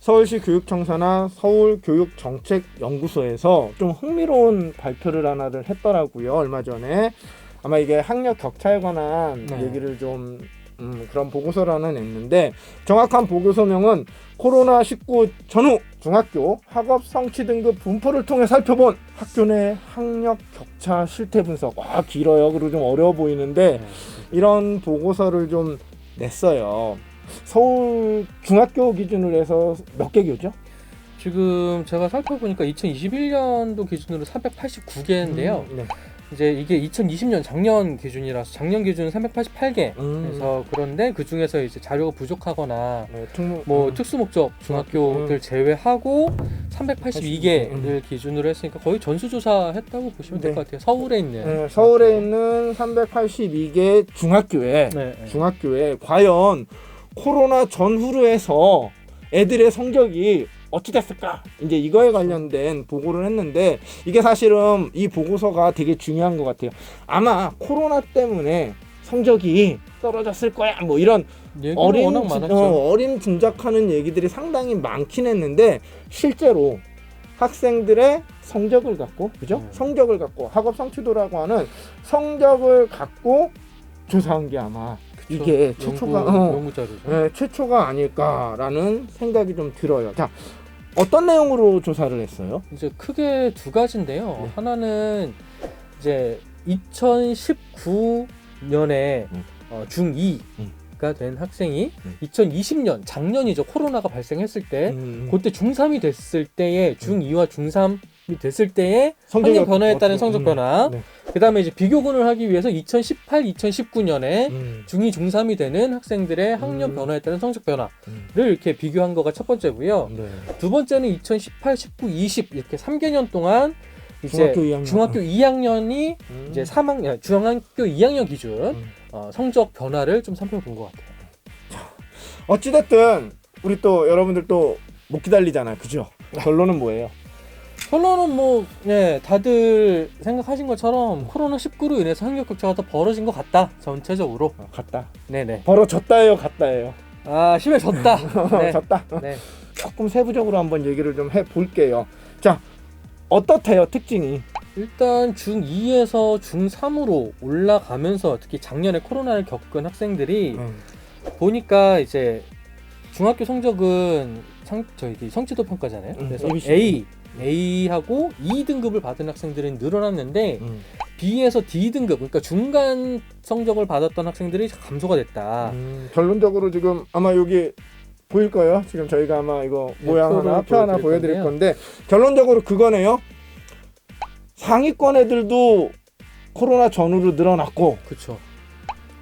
서울시 교육청사나 서울교육정책연구소에서 좀 흥미로운 발표를 하나를 했더라고요. 얼마 전에. 아마 이게 학력 격차에 관한 얘기를 좀 그런 보고서를 하나 냈는데, 정확한 보고서명은 코로나19 전후 중학교 학업 성취 등급 분포를 통해 살펴본 학교 내 학력 격차 실태 분석. 와, 길어요. 그리고 좀 어려워 보이는데 이런 보고서를 좀 냈어요. 서울 중학교 기준으로 해서 몇 개 교죠? 지금 제가 살펴보니까 2021년도 기준으로 389개인데요. 네. 이제 이게 2020년 작년 기준이라서 작년 기준은 388개. 그래서 그런데 그 중에서 이제 자료가 부족하거나 특수 목적 중학교들 제외하고 382개를 기준으로 했으니까 거의 전수조사했다고 보시면 될 것 같아요. 서울에 있는 서울에 있는 382개 중학교에 과연 코로나 전후로 해서 애들의 성적이 어찌 됐을까? 이제 이거에 관련된 보고를 했는데, 이게 사실은 이 보고서가 되게 중요한 것 같아요. 아마 코로나 때문에 성적이 떨어졌을 거야, 뭐 이런 어림짐작하는 얘기들이 상당히 많긴 했는데, 실제로 학생들의 성적을 갖고, 그죠? 성적을 갖고 학업 성취도라고 하는 성적을 갖고 조사한 게 아마 이게 최초가 아닐까라는 생각이 좀 들어요. 자, 어떤 내용으로 조사를 했어요? 이제 크게 두 가지인데요. 하나는 이제 2019년에 중2가 된 학생이 2020년 작년이죠. 코로나가 발생했을 때 그때 중3이 됐을 때의 중2와 중3이 됐을 때의 학력 변화에 따른 성적 변화. 그 다음에 이제 비교군을 하기 위해서 2018, 2019년에 중2, 중3이 되는 학생들의 학력 변화에 따른 성적 변화를 이렇게 비교한 거가 첫 번째고요. 두 번째는 2018, 19, 20 이렇게 3개년 동안 이제 중학교 2학년이 이제 중학교 2학년 기준 성적 변화를 좀 살펴본 것 같아요. 어찌됐든 우리 또 여러분들 또 못 기다리잖아요, 그죠? 결론은 뭐예요? 결론은 다들 생각하신 것처럼 코로나19로 인해서 학력 격차가 더 벌어진 것 같다. 전체적으로. 같다. 네네. 벌어졌다예요, 같다예요? 심해졌다. 네. 졌다. 네. 조금 세부적으로 한번 얘기를 좀 해볼게요. 자, 어떻대요, 특징이? 일단 중2에서 중3으로 올라가면서 특히 작년에 코로나를 겪은 학생들이 보니까 이제 중학교 성적은 저희 성취도 평가잖아요. 그래서 A하고 E 등급을 받은 학생들은 늘어났는데 B에서 D등급, 그러니까 중간 성적을 받았던 학생들이 감소가 됐다. 결론적으로 지금 아마 여기 보일 거예요. 지금 저희가 아마 이거 모양 표 하나 보여드릴 건데, 결론적으로 그거네요. 상위권 애들도 코로나 전후로 늘어났고, 그렇죠.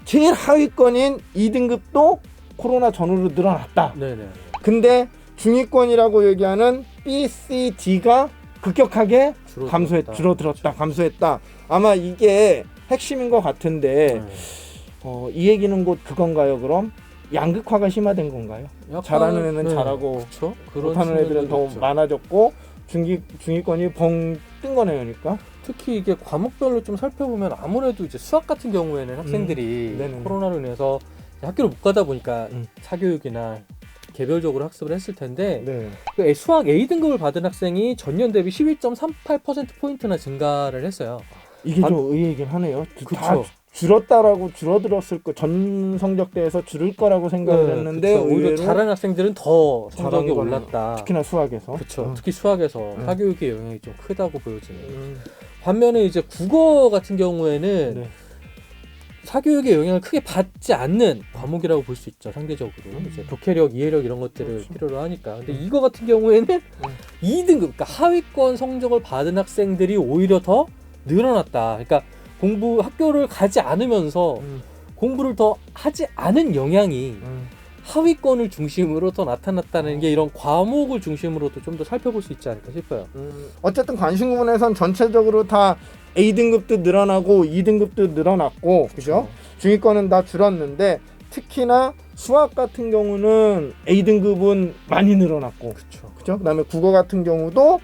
제일 하위권인 2등급도 코로나 전후로 늘어났다. 네네. 근데 중위권이라고 얘기하는 B, C, D가 급격하게 감소했다. 아마 이게 핵심인 것 같은데, 이 얘기는 곧 그건가요? 그럼 양극화가 심화된 건가요? 잘하는 애는 잘하고, 못하는 애들은 더 많아졌고, 중위권이 벙 뜬 거네요, 그러니까. 특히 이게 과목별로 좀 살펴보면 아무래도 이제 수학 같은 경우에는 학생들이 코로나로 인해서 학교를 못 가다 보니까 사교육이나 개별적으로 학습을 했을 텐데, 수학 A등급을 받은 학생이 전년 대비 12.38%포인트나 증가를 했어요. 이게 좀 의외이긴 하네요. 다 줄어들었을 거, 전 성적대에서 줄을 거라고 생각을 했는데, 오히려 잘하는 학생들은 더 성적이 올랐다. 특히나 수학에서. 그렇죠. 특히 수학에서 사교육의 영향이 좀 크다고 보여지네요. 반면에 이제 국어 같은 경우에는 사교육의 영향을 크게 받지 않는 과목이라고 볼 수 있죠. 상대적으로 이제 독해력, 이해력 이런 것들을 필요로 하니까. 근데 이거 같은 경우에는 2등급, 그러니까 하위권 성적을 받은 학생들이 오히려 더 늘어났다. 그러니까 학교를 가지 않으면서 공부를 더 하지 않은 영향이 하위권을 중심으로 더 나타났다는 게 이런 과목을 중심으로도 좀 더 살펴볼 수 있지 않을까 싶어요. 어쨌든 관심 구분에선 전체적으로 다 A등급도 늘어나고 2등급도 늘어났고, 그죠? 중위권은 다 줄었는데, 특히나 수학 같은 경우는 A등급은 많이 늘어났고, 그죠? 그다음에 국어 같은 경우도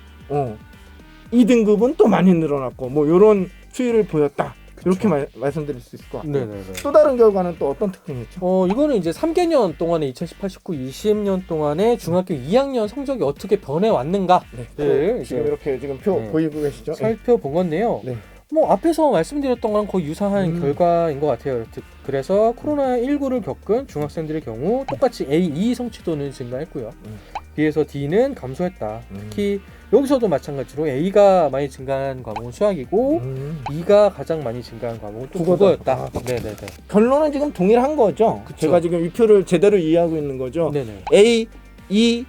2등급은 또 많이 늘어났고, 뭐 요런 추이를 보였다. 이렇게 말씀드릴 수 있을 것 같아요. 네네네. 또 다른 결과는 또 어떤 특징이 있죠? 이거는 이제 3개년 동안에 2018, 19, 20년 동안에 중학교 2학년 성적이 어떻게 변해왔는가 네, 지금 이렇게 지금 표 보이고 계시죠? 살펴본 건데요. 네. 뭐 앞에서 말씀드렸던 거랑 거의 유사한 결과인 것 같아요. 그래서 코로나19를 겪은 중학생들의 경우 똑같이 A, E 성취도는 증가했고요. B에서 D는 감소했다. 특히 여기서도 마찬가지로 A가 많이 증가한 과목은 수학이고 E가 가장 많이 증가한 과목은 또 국어였다. 네네네. 결론은 지금 동일한 거죠. 그쵸. 제가 지금 이 표를 제대로 이해하고 있는 거죠. 네네. A, E는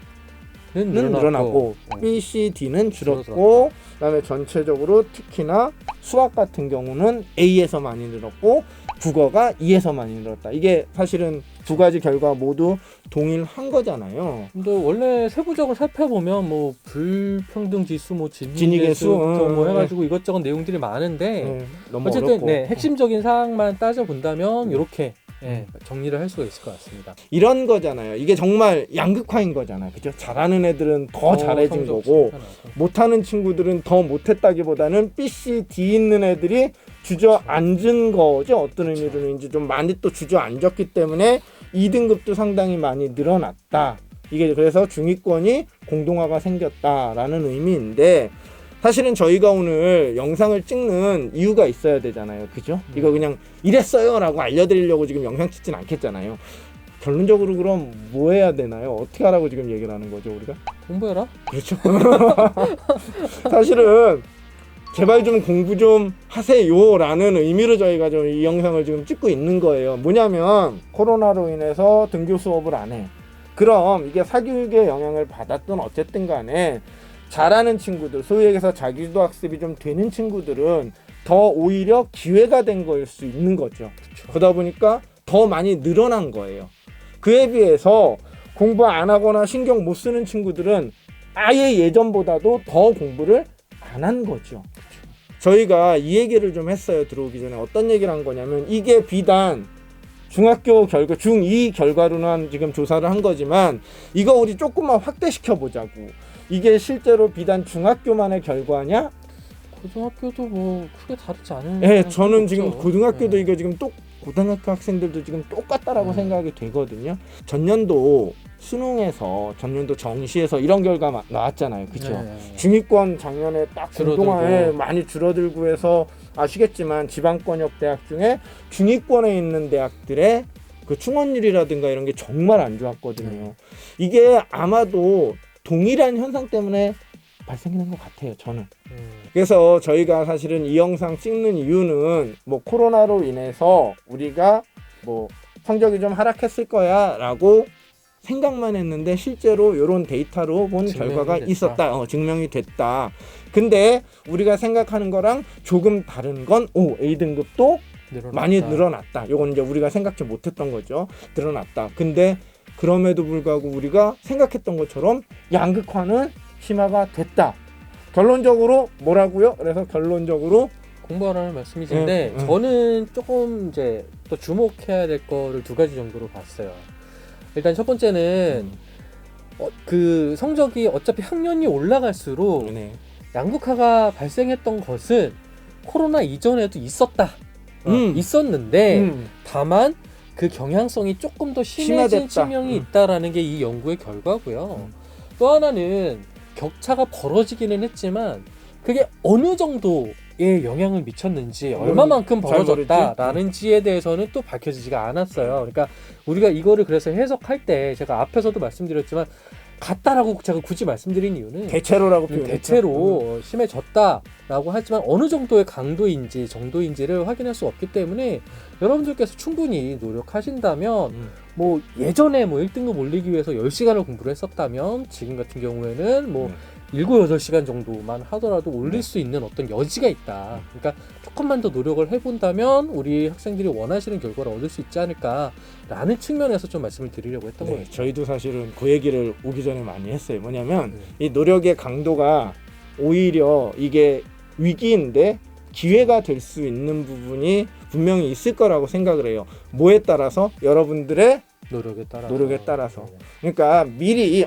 늘어나고 네. B, C, D는 줄었고 그다음에 전체적으로 특히나 수학 같은 경우는 A에서 많이 늘었고 국어가 E에서 많이 늘었다. 이게 사실은 두 가지 결과 모두 동일한 거잖아요. 근데 원래 세부적으로 살펴보면 뭐 불평등 지수, 뭐 진위계수 뭐 해가지고 이것저것 내용들이 많은데 너무 어쨌든 어렵고. 핵심적인 사항만 따져 본다면 이렇게 정리를 할 수가 있을 것 같습니다. 이런 거잖아요. 이게 정말 양극화인 거잖아요. 그죠? 잘하는 애들은 더 잘해진 거고 못하는 친구들은 더 못했다기보다는 B, C, D 있는 애들이 주저앉은 거죠. 어떤 의미로는 이제 좀 많이 또 주저앉았기 때문에 2등급도 상당히 많이 늘어났다. 이게 그래서 중위권이 공동화가 생겼다라는 의미인데 사실은 저희가 오늘 영상을 찍는 이유가 있어야 되잖아요. 그죠? 이거 그냥 이랬어요 라고 알려드리려고 지금 영상 찍진 않겠잖아요. 결론적으로 그럼 뭐 해야 되나요? 어떻게 하라고 지금 얘기를 하는 거죠, 우리가? 공부해라? 그렇죠. 사실은 제발 좀 공부 좀 하세요 라는 의미로 저희가 좀 이 영상을 지금 찍고 있는 거예요. 뭐냐면 코로나로 인해서 등교 수업을 안 해. 그럼 이게 사교육에 영향을 받았든 어쨌든 간에 잘하는 친구들, 소위 얘기해서 자기주도 학습이 좀 되는 친구들은 더 오히려 기회가 된 거일 수 있는 거죠. 그러다 보니까 더 많이 늘어난 거예요. 그에 비해서 공부 안 하거나 신경 못 쓰는 친구들은 아예 예전보다도 더 공부를 안 한 거죠. 저희가 이 얘기를 좀 했어요. 들어오기 전에 어떤 얘기를 한 거냐면 이게 비단 중학교 결과, 중2 결과로만 지금 조사를 한 거지만 이거 우리 조금만 확대시켜 보자고. 이게 실제로 비단 중학교만의 결과냐? 고등학교도 뭐 크게 다르지 않은. 네, 저는 지금 없죠. 고등학교도 이거 지금 고등학교 학생들도 지금 똑같다라고 생각이 되거든요. 전년도 수능에서 전년도 정시에서 이런 결과 나왔잖아요. 그렇죠? 중위권 작년에 딱 공동화에 많이 줄어들고 해서 아시겠지만 지방권역 대학 중에 중위권에 있는 대학들의 그 충원율이라든가 이런 게 정말 안 좋았거든요. 이게 아마도 동일한 현상 때문에 발생하는 것 같아요. 저는. 그래서 저희가 사실은 이 영상 찍는 이유는 뭐 코로나로 인해서 우리가 뭐 성적이 좀 하락했을 거야 라고 생각만 했는데 실제로 이런 데이터로 본 결과가 됐다. 있었다. 증명이 됐다. 근데 우리가 생각하는 거랑 조금 다른 건 A등급도 많이 늘어났다. 이건 이제 우리가 생각지 못했던 거죠. 늘어났다. 근데 그럼에도 불구하고 우리가 생각했던 것처럼 양극화는 심화가 됐다. 결론적으로 뭐라고요? 그래서 결론적으로 공부하라는 말씀이신데 저는 조금 이제 또 주목해야 될 거를 두 가지 정도로 봤어요. 일단 첫 번째는 그 성적이 어차피 학년이 올라갈수록 양극화가 발생했던 것은 코로나 이전에도 있었다. 있었는데 다만 그 경향성이 조금 더 심해진 측면이 있다라는 게 이 연구의 결과고요. 또 하나는 격차가 벌어지기는 했지만 그게 어느 정도의 영향을 미쳤는지 얼마만큼 벌어졌다라는지에 대해서는 또 밝혀지지가 않았어요. 그러니까 우리가 이거를 그래서 해석할 때 제가 앞에서도 말씀드렸지만 같다라고 제가 굳이 말씀드린 이유는 대체로라고 표현했죠. 대체로 심해졌다라고 하지만 어느 정도의 강도인지 정도인지를 확인할 수 없기 때문에 여러분들께서 충분히 노력하신다면 뭐 예전에 뭐 1등급 올리기 위해서 10시간을 공부를 했었다면 지금 같은 경우에는 뭐 7, 8시간 정도만 하더라도 올릴 수 있는 어떤 여지가 있다. 그러니까 조금만 더 노력을 해본다면 우리 학생들이 원하시는 결과를 얻을 수 있지 않을까라는 측면에서 좀 말씀을 드리려고 했던 거예요. 저희도 사실은 그 얘기를 오기 전에 많이 했어요. 뭐냐면 이 노력의 강도가 오히려 이게 위기인데 기회가 될 수 있는 부분이 분명히 있을 거라고 생각을 해요. 뭐에 따라서 여러분들의 노력에 따라서. 네. 그러니까 미리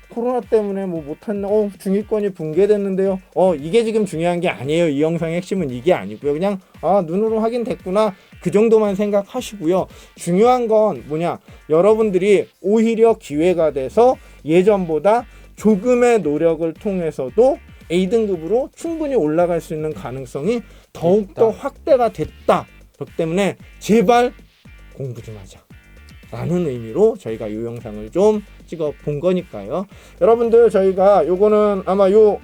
코로나 때문에 뭐 못했나 중위권이 붕괴됐는데요. 이게 지금 중요한 게 아니에요. 이 영상의 핵심은 이게 아니고요. 그냥 눈으로 확인됐구나 그 정도만 생각하시고요. 중요한 건 뭐냐, 여러분들이 오히려 기회가 돼서 예전보다 조금의 노력을 통해서도 A등급으로 충분히 올라갈 수 있는 가능성이 더욱더 확대가 됐다. 그렇기 때문에 제발 공부 좀 하자 라는 의미로 저희가 이 영상을 좀 찍어 본 거니까요. 여러분들, 저희가 요거는 아마 요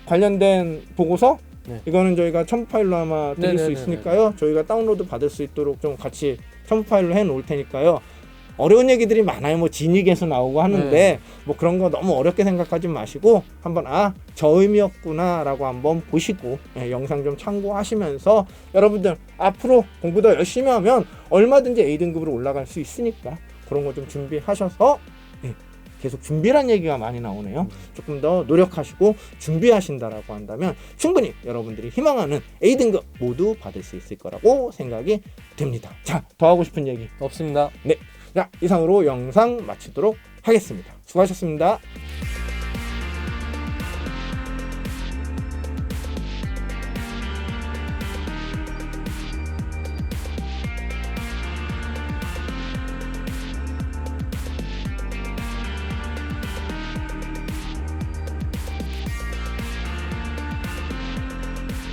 관련된 보고서 이거는 저희가 첨부 파일로 아마 드릴 수 있으니까요. 저희가 다운로드 받을 수 있도록 좀 같이 첨부 파일로 해 놓을 테니까요. 어려운 얘기들이 많아요. 뭐 진익에서 나오고 하는데 뭐 그런 거 너무 어렵게 생각하지 마시고 한번 저 의미였구나 라고 한번 보시고 영상 좀 참고하시면서 여러분들 앞으로 공부 더 열심히 하면 얼마든지 A등급으로 올라갈 수 있으니까 그런 거 좀 준비하셔서 계속 준비란 얘기가 많이 나오네요. 조금 더 노력하시고 준비하신다라고 한다면 충분히 여러분들이 희망하는 A등급 모두 받을 수 있을 거라고 생각이 됩니다. 자, 더 하고 싶은 얘기 없습니다. 네. 자, 이상으로 영상 마치도록 하겠습니다. 수고하셨습니다.